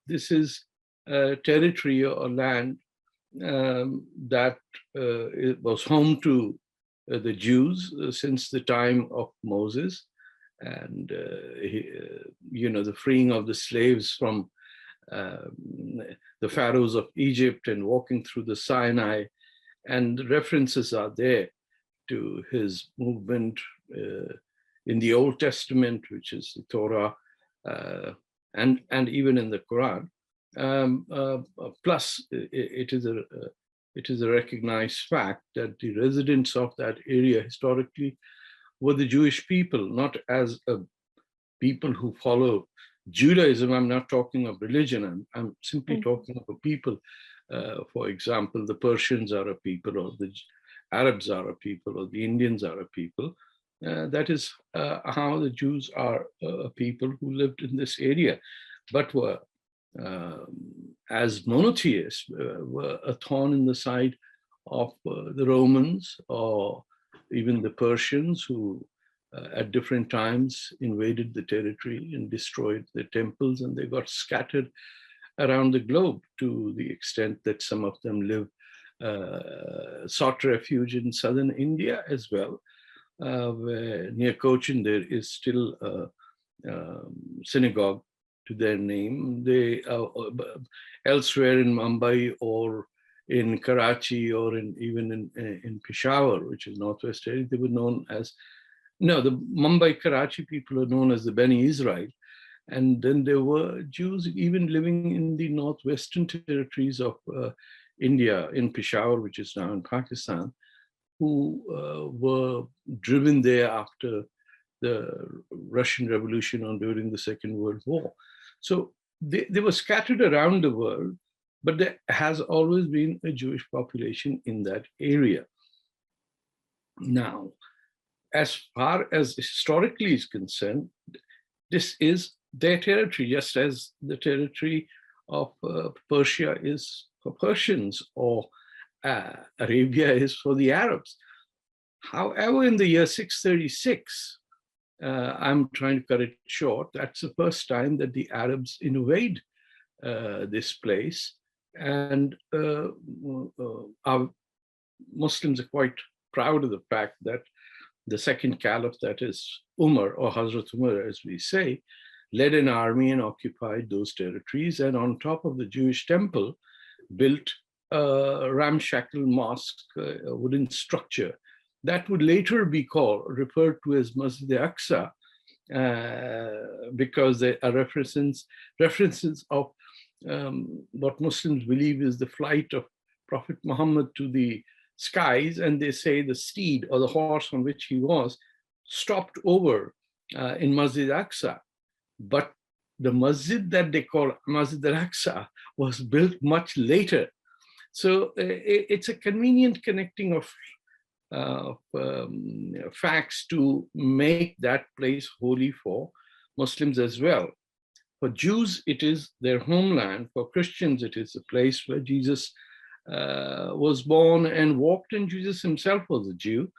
this is territory or land that it was home to the Jews since the time of Moses, and the freeing of the slaves from the pharaohs of Egypt and walking through the Sinai, and references are there to his movement in the Old Testament, which is the Torah, and even in the Quran. Plus, it is a recognized fact that the residents of that area historically were the Jewish people, not as a people who follow Judaism. I'm not talking of religion. I'm simply talking of a people. For example, the Persians are a people, or the Arabs are a people, or the Indians are a people. That is how the Jews are a people who lived in this area, but were, as monotheists, were a thorn in the side of the Romans, or even the Persians, who at different times invaded the territory and destroyed the temples, and they got scattered around the globe to the extent that some of them sought refuge in southern India as well. Where near Cochin there is still a synagogue to their name. They elsewhere in Mumbai or in Karachi or even in Peshawar, which is northwest area, they were known as, no, the Mumbai Karachi people are known as the Bani Israel. And then there were Jews even living in the northwestern territories of India, in Peshawar, which is now in Pakistan, who were driven there after the Russian Revolution or during the Second World War. So they were scattered around the world, but there has always been a Jewish population in that area. Now, as far as historically is concerned, this is their territory, just as the territory of Persia is for Persians, or Arabia is for the Arabs. However, in the year 636, I'm trying to cut it short, that's the first time that the Arabs invade this place. And our Muslims are quite proud of the fact that the second caliph, that is Umar, or Hazrat Umar as we say, led an army and occupied those territories, and on top of the Jewish temple built a ramshackle mosque, a wooden structure that would later be referred to as Masjid al-Aqsa, because there are references of what Muslims believe is the flight of Prophet Muhammad to the skies, and they say the steed or the horse on which he was stopped over in Masjid al-Aqsa. But the masjid that they call Masjid al-Aqsa was built much later. So it's a convenient connecting of facts to make that place holy for Muslims as well. For Jews, it is their homeland. For Christians, it is the place where Jesus was born and walked, and Jesus himself was a Jew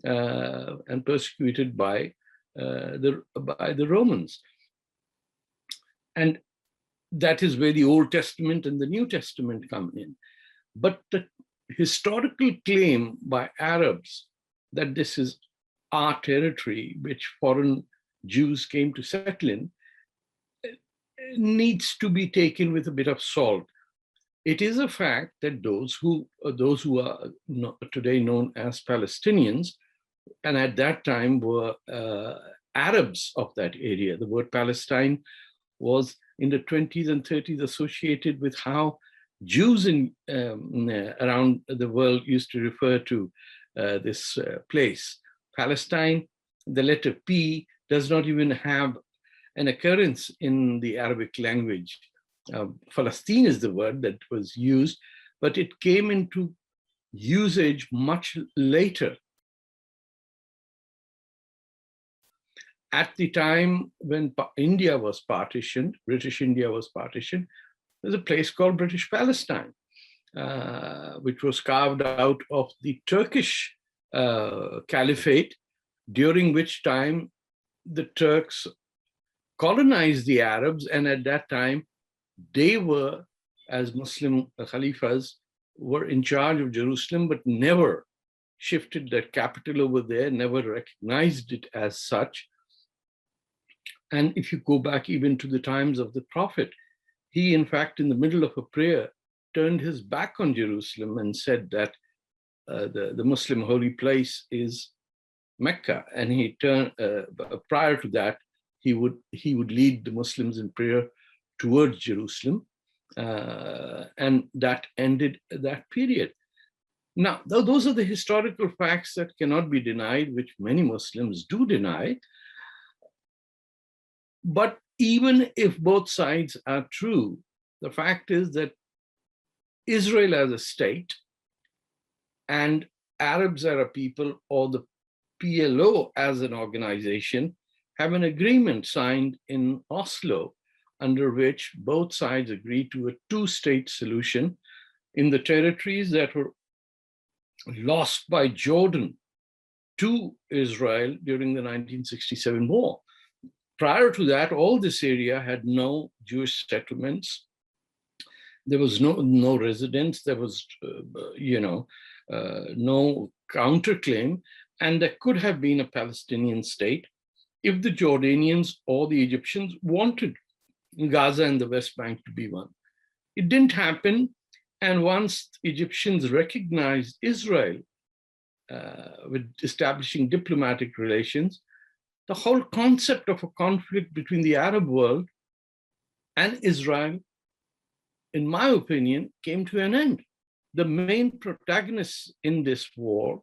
and persecuted by the Romans. And that is where the Old Testament and the New Testament come in. But the historical claim by Arabs that this is our territory, which foreign Jews came to settle in, needs to be taken with a bit of salt. It is a fact that those who are today known as Palestinians, and at that time were Arabs of that area. The word Palestine was in the 20s and 30s associated with how Jews around the world used to refer to this place. Palestine, the letter P does not even have an occurrence in the Arabic language. Palestine is the word that was used, but it came into usage much later. At the time when India was partitioned, British India was partitioned, there's a place called British Palestine, which was carved out of the Turkish Caliphate, during which time the Turks colonized the Arabs, and at that time They were, as Muslim Khalifas, were in charge of Jerusalem, but never shifted their capital over there, never recognized it as such. And if you go back even to the times of the Prophet, he, in fact, in the middle of a prayer, turned his back on Jerusalem and said that the Muslim holy place is Mecca. And he turned, prior to that, he would lead the Muslims in prayer towards Jerusalem. And that ended that period. Now, those are the historical facts that cannot be denied, which many Muslims do deny. But even if both sides are true, the fact is that Israel as a state and Arabs as a people, or the PLO as an organization, have an agreement signed in Oslo under which both sides agreed to a two-state solution in the territories that were lost by Jordan to Israel during the 1967 war. Prior to that, all this area had no Jewish settlements. There was no residents. There was, no counterclaim, and there could have been a Palestinian state if the Jordanians or the Egyptians wanted Gaza and the West Bank to be one. It didn't happen, and once Egyptians recognized Israel with establishing diplomatic relations, the whole concept of a conflict between the Arab world and Israel, in my opinion, came to an end. The main protagonists in this war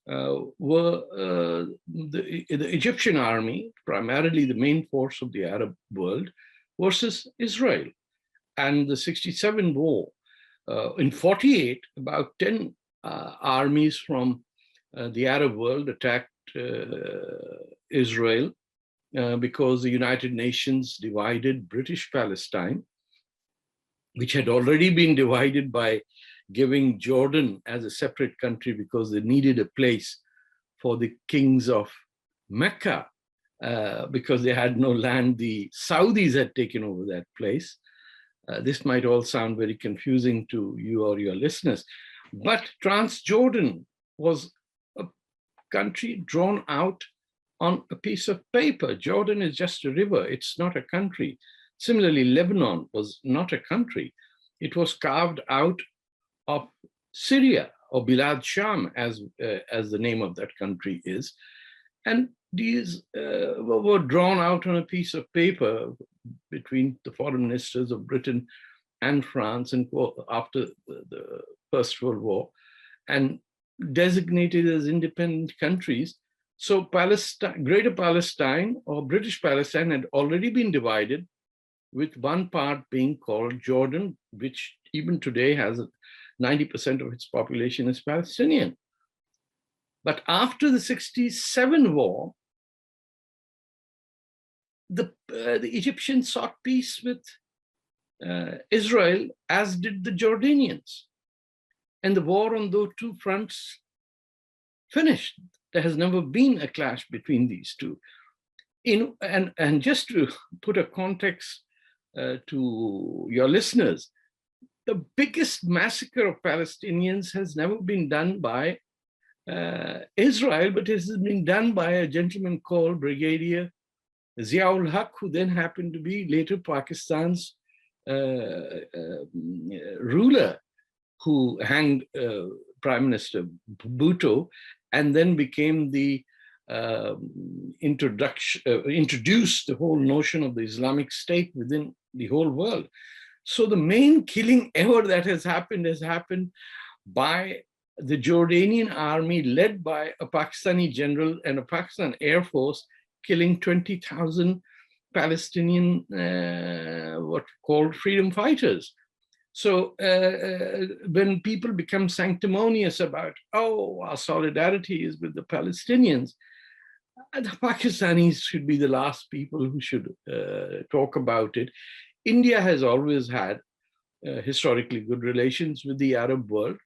were the Egyptian army, primarily the main force of the Arab world, versus Israel. And the 67 war, in 48, about 10 armies from the Arab world attacked Israel because the United Nations divided British Palestine, which had already been divided by giving Jordan as a separate country because they needed a place for the kings of Mecca because they had no land. The Saudis had taken over that place. This might all sound very confusing to you or your listeners, but Transjordan was a country drawn out on a piece of paper. Jordan is just a river, it's not a country. Similarly, Lebanon was not a country. It was carved out of Syria, or Bilad Sham, as the name of that country is. And these were drawn out on a piece of paper between the foreign ministers of Britain and France and after the First World War, and designated as independent countries. So Palestine, Greater Palestine or British Palestine had already been divided, with one part being called Jordan, which even today has 90% of its population is Palestinian. But after the 67 war, the Egyptians sought peace with Israel, as did the Jordanians. And the war on those two fronts finished. There has never been a clash between these two. And just to put a context to your listeners, the biggest massacre of Palestinians has never been done by Israel, but it has been done by a gentleman called Brigadier Ziaul Haq, who then happened to be later Pakistan's ruler, who hanged Prime Minister Bhutto, and then became the introduced the whole notion of the Islamic State within the whole world. So the main killing ever that has happened by the Jordanian army, led by a Pakistani general and a Pakistan Air Force, killing 20,000 Palestinian, what called freedom fighters. So when people become sanctimonious about, oh, our solidarity is with the Palestinians, the Pakistanis should be the last people who should talk about it. India has always had historically good relations with the Arab world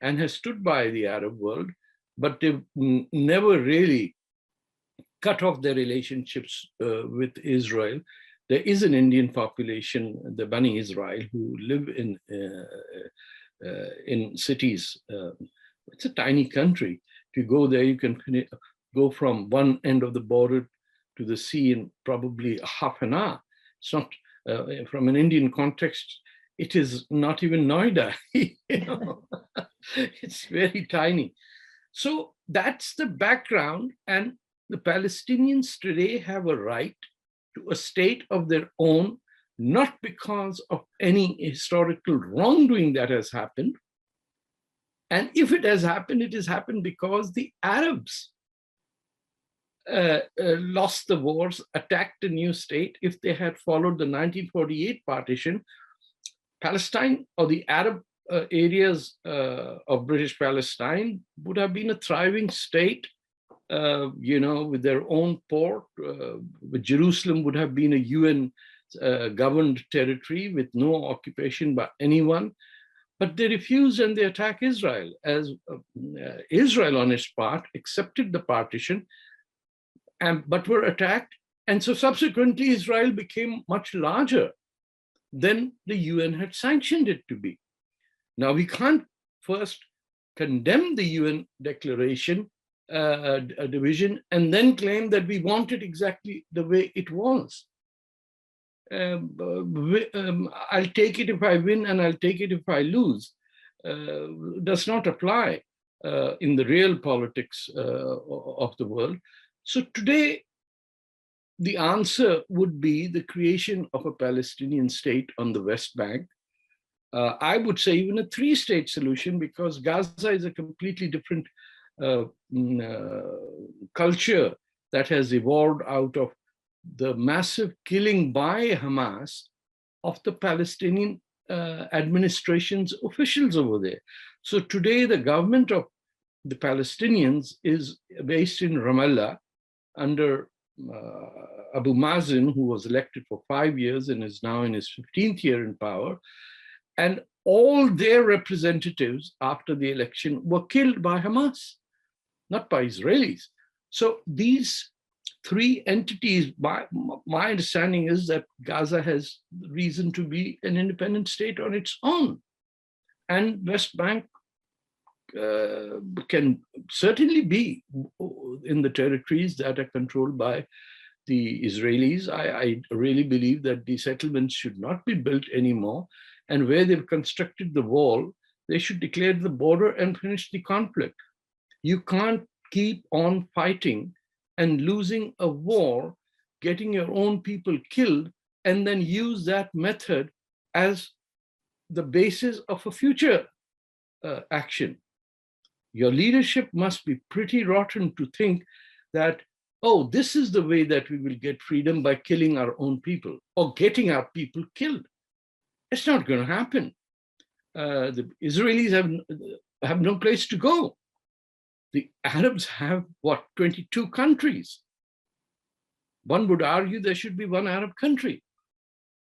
and has stood by the Arab world, but they've never really cut off their relationships with Israel. there is an Indian population, the Bani Israel, who live in cities. It's a tiny country. If you go there, you can go from one end of the border to the sea in probably half an hour. It's not, from an Indian context, it is not even Noida. It's very tiny. So that's the background, and the Palestinians today have a right to a state of their own, not because of any historical wrongdoing that has happened. And if it has happened, it has happened because the Arabs lost the wars, attacked a new state. If they had followed the 1948 partition, Palestine, or the Arab areas of British Palestine, would have been a thriving state, with their own port. Jerusalem would have been a UN governed territory with no occupation by anyone. But they refused, and they attacked Israel, as Israel on its part accepted the partition, but were attacked. And so subsequently, Israel became much larger than the UN had sanctioned it to be. Now, we can't first condemn the UN declaration division and then claim that we want it exactly the way it was. I'll take it if I win and I'll take it if I lose, does not apply in the real politics of the world. So today, the answer would be the creation of a Palestinian state on the West Bank. I would say even a three-state solution, because Gaza is a completely different culture that has evolved out of the massive killing by Hamas of the Palestinian administration's officials over there. So today, the government of the Palestinians is based in Ramallah under Abu Mazen, who was elected for 5 years and is now in his 15th year in power. And all their representatives after the election were killed by Hamas, not by Israelis. So these three entities, my understanding is that Gaza has reason to be an independent state on its own. And West Bank can certainly be in the territories that are controlled by the Israelis. I really believe that the settlements should not be built anymore. And where they've constructed the wall, they should declare the border and finish the conflict. You can't keep on fighting and losing a war, getting your own people killed, and then use that method as the basis of a future action. Your leadership must be pretty rotten to think that, oh, this is the way that we will get freedom, by killing our own people or getting our people killed. It's not going to happen. The Israelis have no place to go. The Arabs have, 22 countries. One would argue there should be one Arab country.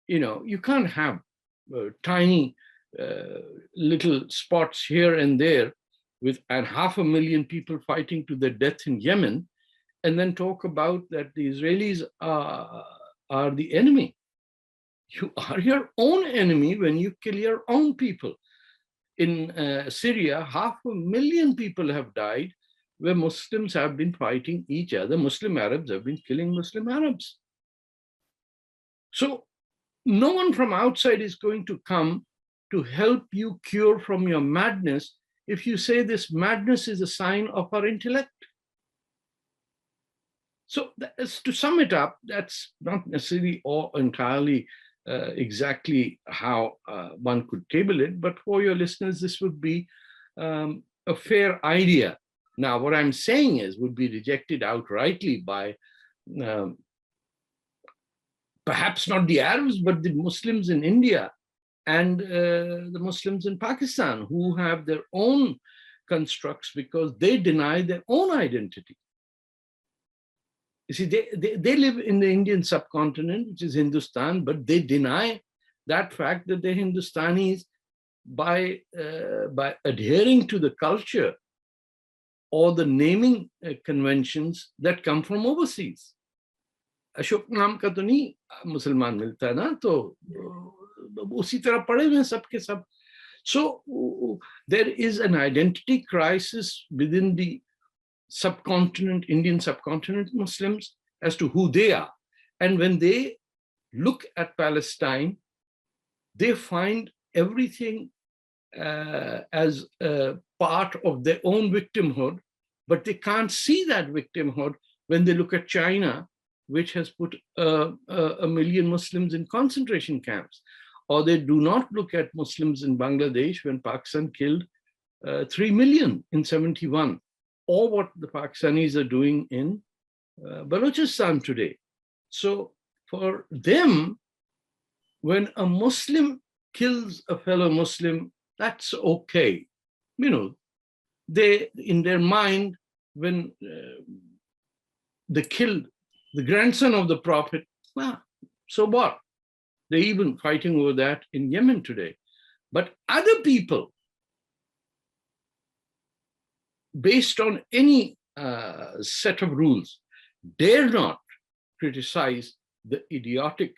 You can't have tiny little spots here and there with 500,000 people fighting to their death in Yemen, and then talk about that the Israelis are the enemy. You are your own enemy when you kill your own people. In Syria, 500,000 people have died where Muslims have been fighting each other. Muslim Arabs have been killing Muslim Arabs. So no one from outside is going to come to help you cure from your madness if you say this madness is a sign of our intellect. So to sum it up, that's not necessarily or entirely exactly how one could table it, but for your listeners, this would be a fair idea. Now, what I'm saying would be rejected outrightly by perhaps not the Arabs, but the Muslims in India and the Muslims in Pakistan, who have their own constructs because they deny their own identity. You see, they live in the Indian subcontinent, which is Hindustan, but they deny that fact that they're Hindustanis by adhering to the culture or the naming conventions that come from overseas. Ashok नाम का तो नहीं मुसलमान मिलता ना, तो उसी तरह पड़े हुए सबके सब. So there is an identity crisis within the subcontinent, Indian subcontinent Muslims, as to who they are. And when they look at Palestine, they find everything as a part of their own victimhood, but they can't see that victimhood when they look at China, which has put a million Muslims in concentration camps. Or they do not look at Muslims in Bangladesh when Pakistan killed 3 million in 71, or what the Pakistanis are doing in Balochistan today. So for them, when a Muslim kills a fellow Muslim, that's okay. You know, they, in their mind, when they killed the grandson of the Prophet, well, so what? They're even fighting over that in Yemen today. But other people, based on any set of rules, dare not criticize the idiotic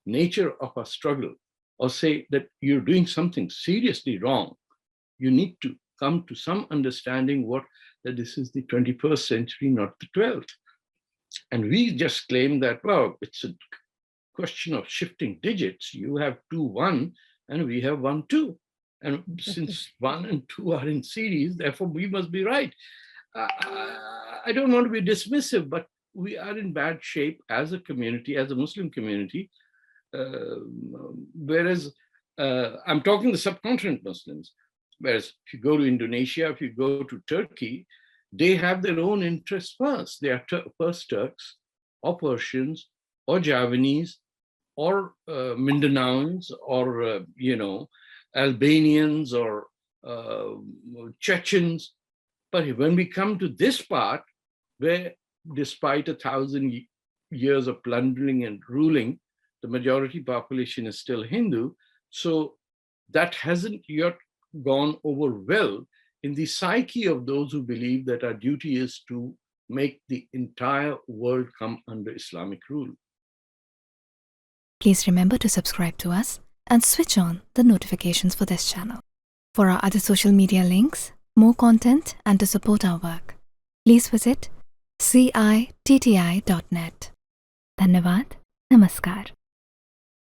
nature of our struggle or say that you're doing something seriously wrong. You need to come to some understanding that this is the 21st century, not the 12th. And we just claim that, well, it's a question of shifting digits. You have 2, 1, and we have 1, 2. And since 1 and 2 are in series, therefore we must be right. I don't want to be dismissive, but we are in bad shape as a community, as a Muslim community. Whereas I'm talking the subcontinent Muslims, whereas if you go to Indonesia, if you go to Turkey, they have their own interests first. They are first Turks or Persians or Javanese or Mindanaoans or, Albanians or Chechens. But when we come to this part, where despite 1,000 years of plundering and ruling, the majority population is still Hindu. So that hasn't yet gone over well in the psyche of those who believe that our duty is to make the entire world come under Islamic rule. Please remember to subscribe to us and switch on the notifications for this channel. For our other social media links, more content, and to support our work, please visit citti.net. Dhanyavad. Namaskar.